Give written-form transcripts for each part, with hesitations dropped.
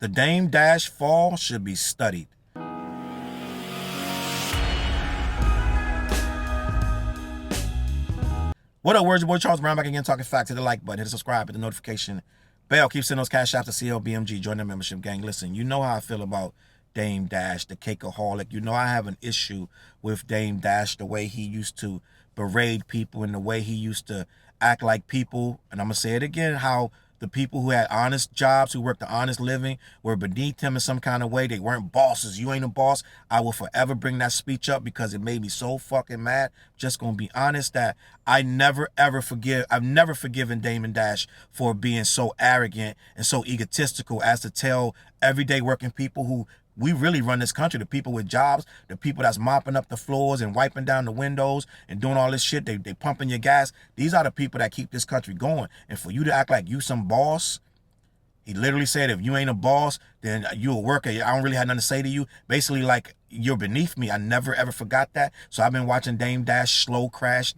The Dame Dash fall should be studied. What up, words? Your boy Charles Brown back again, talking facts. Hit the like button, hit the subscribe, hit the notification bell. Keep sending those Cashapp to CLBMG. Join the membership gang. Listen, you know how I feel about Dame Dash, the cakeaholic. You know I have an issue with Dame Dash, the way he used to berate people and the way he used to act like people. And I'm going to say it again, how the people who had honest jobs, who worked the honest living, were beneath him in some kind of way. They weren't bosses. You ain't a boss. I will forever bring that speech up because it made me so fucking mad. Just gonna be honest that I've never forgiven Dame Dash for being so arrogant and so egotistical as to tell everyday working people who we really run this country, the people with jobs, the people that's mopping up the floors and wiping down the windows and doing all this shit, they pumping your gas. These are the people that keep this country going. And for you to act like you some boss, he literally said, if you ain't a boss, then you a worker. I don't really have nothing to say to you. Basically, like, you're beneath me. I never, ever forgot that. So I've been watching Dame Dash slow crash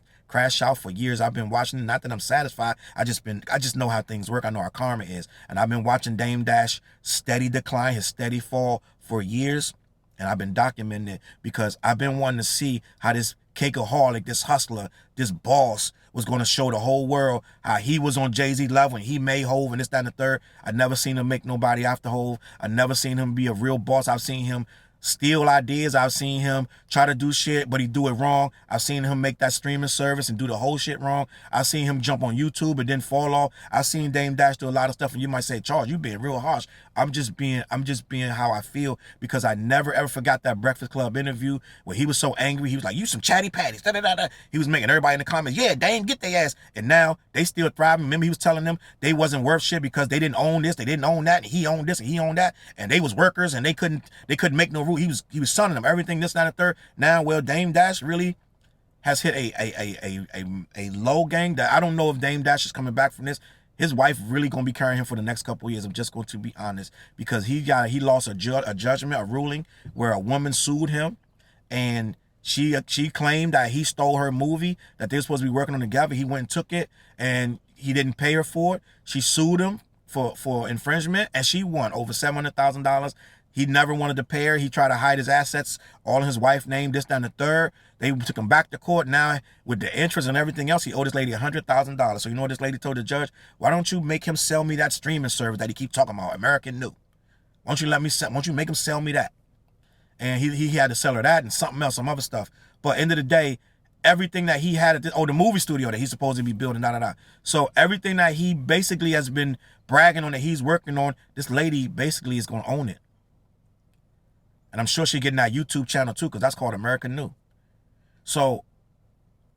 out for years. I've been watching it. Not that I'm satisfied. I just know how things work. I know how karma is. And I've been watching Dame Dash steady decline, his steady fall for years. And I've been documenting it because I've been wanting to see how this cakeaholic, this hustler, this boss was going to show the whole world how he was on Jay-Z level and he made Hove and this, that, and the third. I never seen him make nobody after Hove. I never seen him be a real boss. I've seen him steal ideas. I've seen him try to do shit, but he do it wrong. I've seen him make that streaming service and do the whole shit wrong. I've seen him jump on YouTube and then fall off. I've seen Dame Dash do a lot of stuff, and you might say, Charles, you being real harsh. I'm just being how I feel because I never ever forgot that Breakfast Club interview where he was so angry. He was like, you some chatty patties. Da, da, da, da. He was making everybody in the comments, yeah, Dame, get their ass. And now they still thriving. Remember, he was telling them they wasn't worth shit because they didn't own this, they didn't own that, and he owned this and he owned that, and they was workers and they couldn't make no rule. He was sonning them everything, this, that, and the third. Now, well, Dame Dash really has hit a low gang that I don't know if Dame Dash is coming back from this. His wife really gonna be carrying him for the next couple of years. I'm just going to be honest because he lost a judgment, a ruling where a woman sued him, and she claimed that he stole her movie that they're supposed to be working on together. He went and took it, and he didn't pay her for it. She sued him for infringement, and she won over $700,000. He never wanted to pay her. He tried to hide his assets, all in his wife's name, this, that, and the third. They took him back to court. Now, with the interest and everything else, he owed this lady $100,000. So you know what this lady told the judge? Why don't you make him sell me that streaming service that he keeps talking about, American New? Why don't you make him sell me that? And he had to sell her that and something else, some other stuff. But end of the day, everything that he had at the movie studio that he's supposed to be building, So everything that he basically has been bragging on that he's working on, this lady basically is going to own it. And I'm sure she's getting that YouTube channel too, because that's called American New. So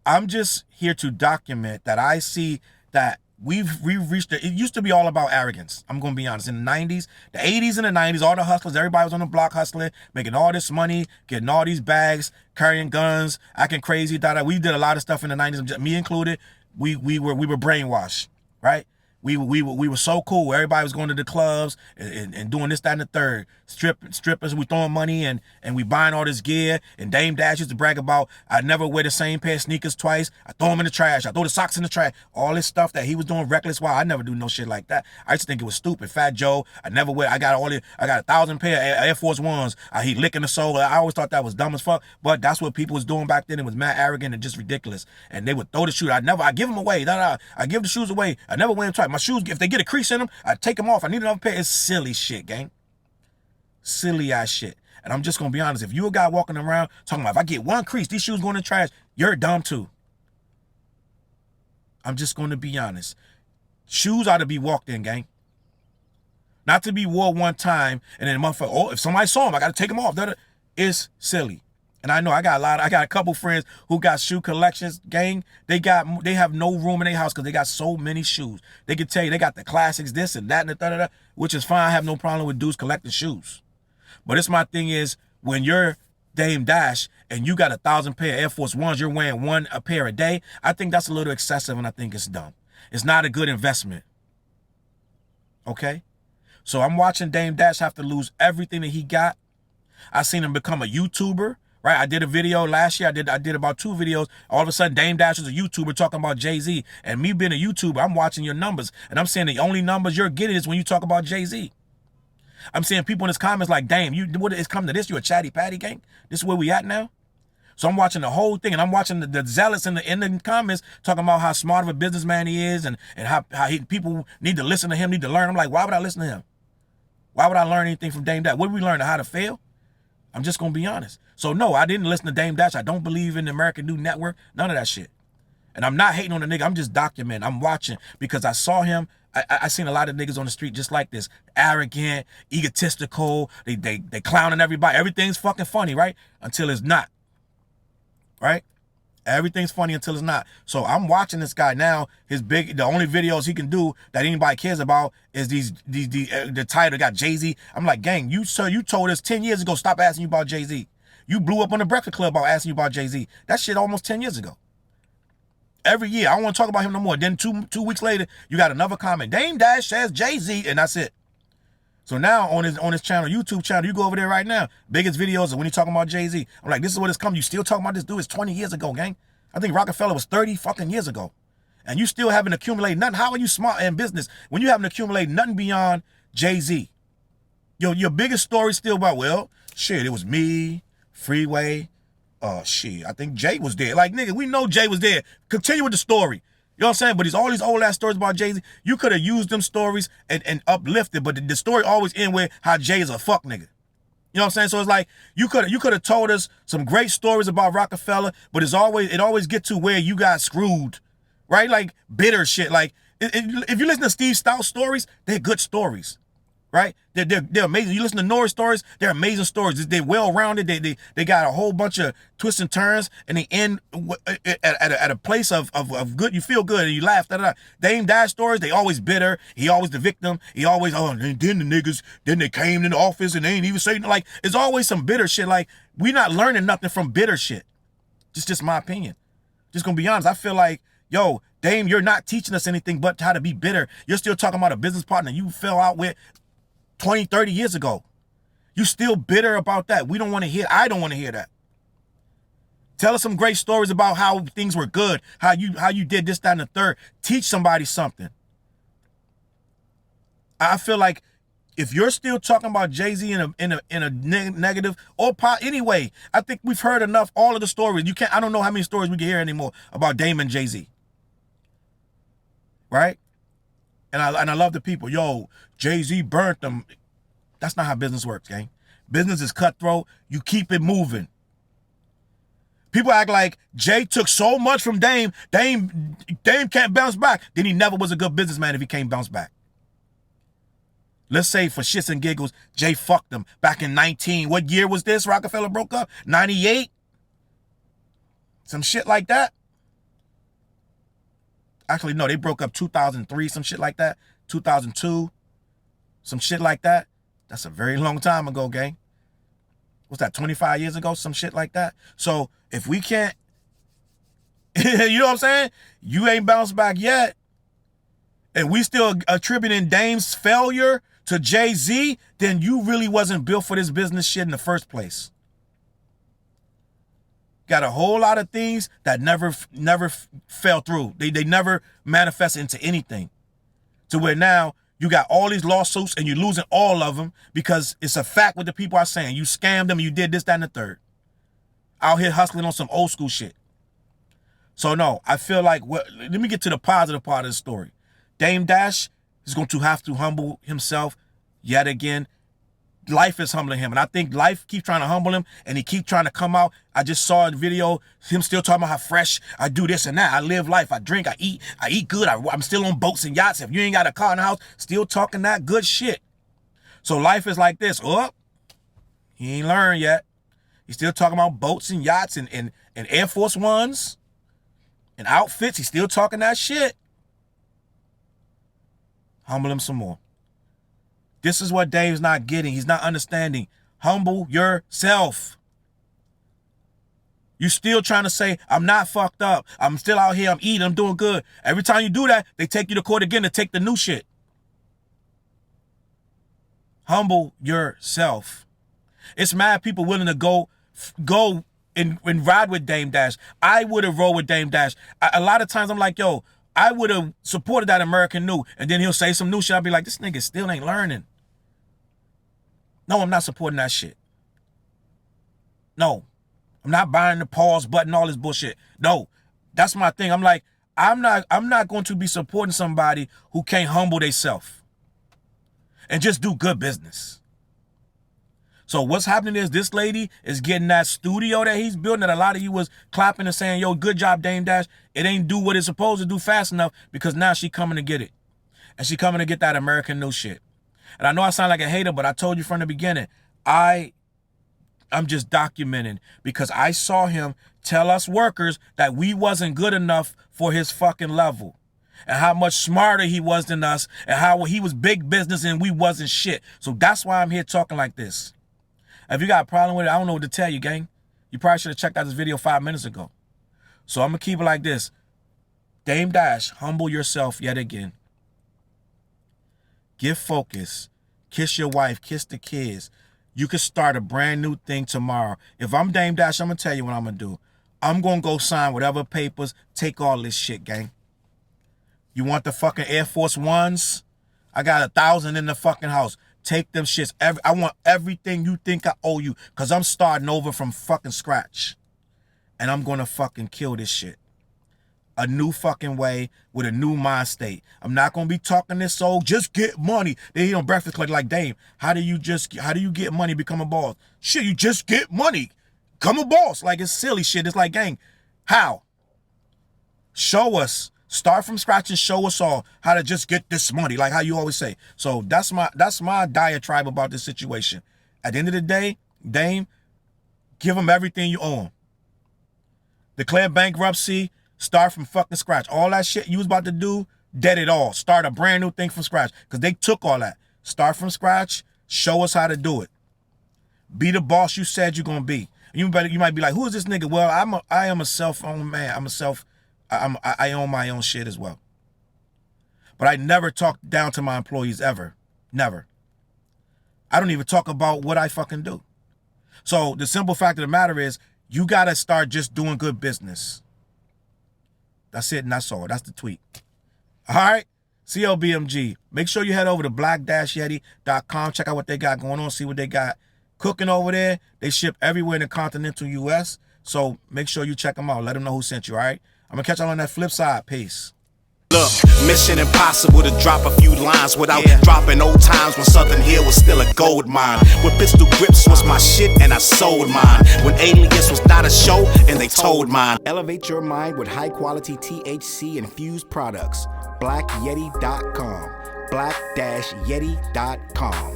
I'm just here to document that I see that we've reached it used to be all about arrogance. I'm going to be honest. In the 90s, the 80s and the 90s, all the hustlers, everybody was on the block hustling, making all this money, getting all these bags, carrying guns, acting crazy. We did a lot of stuff in the 90s, me included. We were brainwashed, right? We were so cool. Everybody was going to the clubs and doing this, that, and the third. Strippers, we throwing money and we buying all this gear. And Dame Dash used to brag about, I never wear the same pair of sneakers twice. I throw them in the trash. I throw the socks in the trash. All this stuff that he was doing reckless. Wow, I never do no shit like that. I used to think it was stupid. Fat Joe, I got 1,000 pair of Air Force Ones. He licking the sole. I always thought that was dumb as fuck. But that's what people was doing back then. It was mad arrogant and just ridiculous. And they would throw the shoes. I give them away. I give the shoes away. I never wear them twice. My shoes, if they get a crease in them, I take them off. I need another pair. It's silly shit, gang. Silly ass shit. And I'm just gonna be honest. If you a guy walking around talking about, if I get one crease, these shoes going in the trash, you're dumb too. I'm just gonna be honest. Shoes ought to be walked in, gang. Not to be wore one time and then motherfucker, oh, if somebody saw them, I gotta take them off. It's silly. And I know I got a couple friends who got shoe collections, gang. They have no room in their house because they got so many shoes. They can tell you they got the classics, this and that and the da-da-da, which is fine. I have no problem with dudes collecting shoes. But it's my thing is when you're Dame Dash and you got 1,000 pair of Air Force Ones, you're wearing a pair a day. I think that's a little excessive and I think it's dumb. It's not a good investment. Okay? So I'm watching Dame Dash have to lose everything that he got. I seen him become a YouTuber. Right, I did a video last year. I did about 2 videos. All of a sudden, Dame Dash is a YouTuber talking about Jay-Z. And me being a YouTuber, I'm watching your numbers. And I'm saying the only numbers you're getting is when you talk about Jay-Z. I'm seeing people in his comments like, damn, what it's come to this? You a chatty patty gang? This is where we at now? So I'm watching the whole thing, and I'm watching the zealots in the comments talking about how smart of a businessman he is, and how people need to listen to him, need to learn. I'm like, why would I listen to him? Why would I learn anything from Dame Dash? What did we learn? How to fail? I'm just going to be honest. So no, I didn't listen to Dame Dash. I don't believe in the American News Network. None of that shit. And I'm not hating on the nigga. I'm just documenting. I'm watching because I saw him. I seen a lot of niggas on the street just like this. Arrogant, egotistical. They clowning everybody. Everything's fucking funny, right? Until it's not. Right? Everything's funny until it's not. So I'm watching this guy now. The only videos he can do that anybody cares about is the title got Jay-Z. I'm like, gang, you told us 10 years ago, stop asking you about Jay-Z. You blew up on the Breakfast Club about asking you about Jay-Z. That shit almost 10 years ago. Every year, I don't want to talk about him no more. Then two weeks later, you got another comment. Dame Dash says Jay-Z, and that's it. So now on his channel, YouTube channel, you go over there right now. Biggest videos of when he's talking about Jay-Z. I'm like, this is what it's come. You still talking about this dude? It's 20 years ago, gang. I think Rocafella was 30 fucking years ago. And you still haven't accumulated nothing. How are you smart in business when you haven't accumulated nothing beyond Jay-Z? Your biggest story still about, well, shit, it was me, Freeway. Shit, I think Jay was there. Like, nigga, we know Jay was there. Continue with the story. You know what I'm saying? But it's all these old ass stories about Jay-Z. You could have used them stories and uplifted, but the story always end with how Jay is a fuck nigga. You know what I'm saying? So it's like you could have told us some great stories about Rocafella, but it always get to where you got screwed, right? Like bitter shit. Like if you listen to Steve Stoute stories, they're good stories, right? They're amazing. You listen to Norris stories, they're amazing stories. They're well rounded. They got a whole bunch of twists and turns, and they end at a place of good. You feel good and you laugh. Dame Dash stories, they always bitter. He always the victim. He always then the niggas, then they came in the office and they ain't even saying, like, it's always some bitter shit. Like, we not learning nothing from bitter shit. Just my opinion. Just gonna be honest. I feel like, yo, Dame, you're not teaching us anything but how to be bitter. You're still talking about a business partner you fell out with 20, 30 years ago. You still bitter about that. We don't want to hear. I don't want to hear that. Tell us some great stories about how things were good, how you did this, that, and the third. Teach somebody something. I feel like if you're still talking about Jay-Z in a negative or anyway, I think we've heard enough. All of the stories. I don't know how many stories we can hear anymore about Dame and Jay-Z. Right? And I love the people. Yo, Jay-Z burnt them. That's not how business works, gang. Business is cutthroat. You keep it moving. People act like Jay took so much from Dame. Dame can't bounce back. Then he never was a good businessman if he can't bounce back. Let's say for shits and giggles, Jay fucked them back in 19. What year was this? Rocafella broke up? 98? Some shit like that. Actually, no, they broke up 2003, some shit like that. 2002, some shit like that. That's a very long time ago, gang. What's that, 25 years ago? Some shit like that. So if we can't, you know what I'm saying? You ain't bounced back yet. And we still attributing Dame's failure to Jay-Z, then you really wasn't built for this business shit in the first place. Got a whole lot of things that never fell through. They never manifested into anything. To where now you got all these lawsuits and you're losing all of them because it's a fact what the people are saying. You scammed them, you did this, that, and the third. Out here hustling on some old school shit. So no, I feel like, let me get to the positive part of the story. Dame Dash is going to have to humble himself yet again. Life is humbling him, and I think life keeps trying to humble him, and he keeps trying to come out. I just saw a video, him still talking about how fresh I do this and that. I live life, I drink, I eat good. I'm still on boats and yachts. If you ain't got a car in the house, still talking that good shit. So life is like this. Oh, he ain't learned yet. He's still talking about boats and yachts and Air Force Ones and outfits. He's still talking that shit. Humble him some more. This is what Dave's not getting. He's not understanding. Humble yourself. You still trying to say, I'm not fucked up. I'm still out here. I'm eating. I'm doing good. Every time you do that, they take you to court again to take the new shit. Humble yourself. It's mad people willing to go and ride with Dame Dash. I would have rolled with Dame Dash. A lot of times I'm like, yo, I would have supported that American New. And then he'll say some new shit. I'll be like, this nigga still ain't learning. No, I'm not supporting that shit. No, I'm not buying the pause button, all this bullshit. No, that's my thing. I'm like, I'm not going to be supporting somebody who can't humble themselves and just do good business. So what's happening is this lady is getting that studio that he's building that a lot of you was clapping and saying, yo, good job, Dame Dash. It ain't do what it's supposed to do fast enough because now she coming to get it. And she coming to get that American new shit. And I know I sound like a hater, but I told you from the beginning, I'm just documenting because I saw him tell us workers that we wasn't good enough for his fucking level and how much smarter he was than us and how he was big business and we wasn't shit. So that's why I'm here talking like this. If you got a problem with it, I don't know what to tell you, gang. You probably should have checked out this video 5 minutes ago. So I'm going to keep it like this. Dame Dash, humble yourself yet again. Get focused. Kiss your wife. Kiss the kids. You can start a brand new thing tomorrow. If I'm Dame Dash, I'm going to tell you what I'm going to do. I'm going to go sign whatever papers. Take all this shit, gang. You want the fucking Air Force Ones? I got 1,000 in the fucking house. Take them shits. I want everything you think I owe you because I'm starting over from fucking scratch. And I'm going to fucking kill this shit. A new fucking way with a new mind state. I'm not going to be talking this old, just get money. They eat on Breakfast Club like, Dame, how do you get money, become a boss? Shit, you just get money. Become a boss. Like, it's silly shit. It's like, gang, how? Show us. Start from scratch and show us all how to just get this money, like how you always say. So that's my diatribe about this situation. At the end of the day, Dame, give them everything you owe them. Declare bankruptcy, start from fucking scratch. All that shit you was about to do, dead it all. Start a brand new thing from scratch because they took all that. Start from scratch, show us how to do it. Be the boss you said you're going to be. You might be like, who is this nigga? Well, I am a self-owned man. I own my own shit as well. But I never talk down to my employees ever. Never. I don't even talk about what I fucking do. So the simple fact of the matter is you got to start just doing good business. That's it and that's all. That's the tweet. All right? CLBMG. Make sure you head over to black-yeti.com. Check out what they got going on. See what they got cooking over there. They ship everywhere in the continental U.S. So make sure you check them out. Let them know who sent you, all right? I'm going to catch y'all on that flip side. Peace. Look, mission impossible to drop a few lines without dropping old times when Southern Hill was still a gold mine. When pistol grips was my shit and I sold mine. When Alias was not a show and they told mine. Elevate your mind with high quality THC infused products. BlackYeti.com. Black-Yeti.com.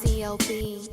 CLB.